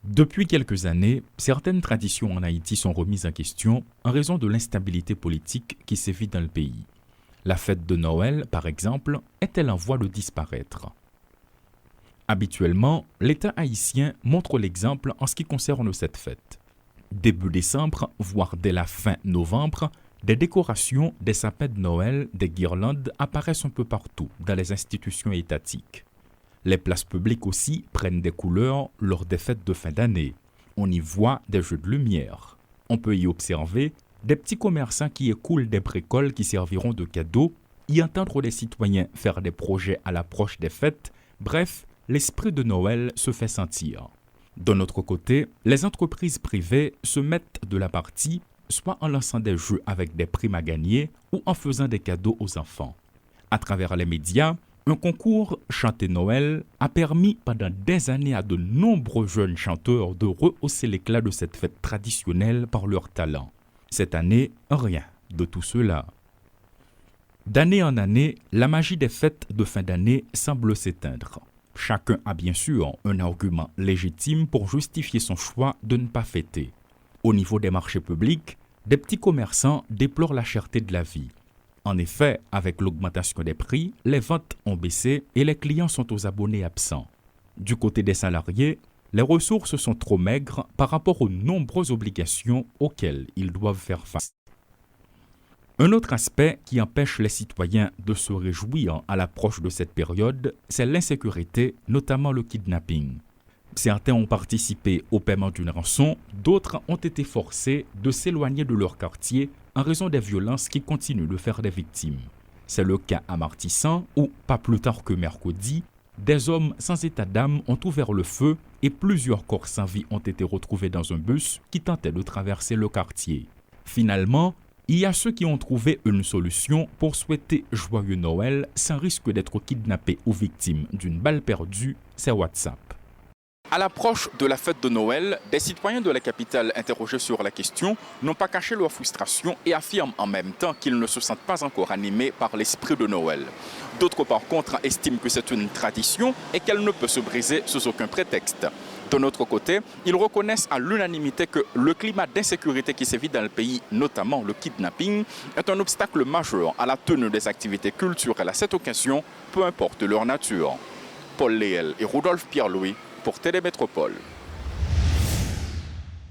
Depuis quelques années, certaines traditions en Haïti sont remises en question en raison de l'instabilité politique qui sévit dans le pays. La fête de Noël, par exemple, est-elle en voie de disparaître? Habituellement, l'État haïtien montre l'exemple en ce qui concerne cette fête. Début décembre, voire dès la fin novembre, des décorations, des sapins de Noël, des guirlandes apparaissent un peu partout dans les institutions étatiques. Les places publiques aussi prennent des couleurs lors des fêtes de fin d'année. On y voit des jeux de lumière. On peut y observer des petits commerçants qui écoulent des bricoles qui serviront de cadeaux, y entendre les citoyens faire des projets à l'approche des fêtes. Bref, l'esprit de Noël se fait sentir. D'un autre côté, les entreprises privées se mettent de la partie, soit en lançant des jeux avec des primes à gagner ou en faisant des cadeaux aux enfants. À travers les médias, un concours Chanter Noël a permis pendant des années à de nombreux jeunes chanteurs de rehausser l'éclat de cette fête traditionnelle par leur talent. Cette année, rien de tout cela. D'année en année, la magie des fêtes de fin d'année semble s'éteindre. Chacun a bien sûr un argument légitime pour justifier son choix de ne pas fêter. Au niveau des marchés publics, des petits commerçants déplorent la cherté de la vie. En effet, avec l'augmentation des prix, les ventes ont baissé et les clients sont aux abonnés absents. Du côté des salariés, les ressources sont trop maigres par rapport aux nombreuses obligations auxquelles ils doivent faire face. Un autre aspect qui empêche les citoyens de se réjouir à l'approche de cette période, c'est l'insécurité, notamment le kidnapping. Certains ont participé au paiement d'une rançon, d'autres ont été forcés de s'éloigner de leur quartier en raison des violences qui continuent de faire des victimes. C'est le cas à Martissan où, pas plus tard que mercredi, des hommes sans état d'âme ont ouvert le feu et plusieurs corps sans vie ont été retrouvés dans un bus qui tentait de traverser le quartier. Finalement, il y a ceux qui ont trouvé une solution pour souhaiter joyeux Noël sans risque d'être kidnappés ou victimes d'une balle perdue, c'est WhatsApp. À l'approche de la fête de Noël, des citoyens de la capitale interrogés sur la question n'ont pas caché leur frustration et affirment en même temps qu'ils ne se sentent pas encore animés par l'esprit de Noël. D'autres par contre estiment que c'est une tradition et qu'elle ne peut se briser sous aucun prétexte. D'un autre côté, ils reconnaissent à l'unanimité que le climat d'insécurité qui sévit dans le pays, notamment le kidnapping, est un obstacle majeur à la tenue des activités culturelles à cette occasion, peu importe leur nature. Paul Léel et Rodolphe Pierre-Louis pour Télémétropole.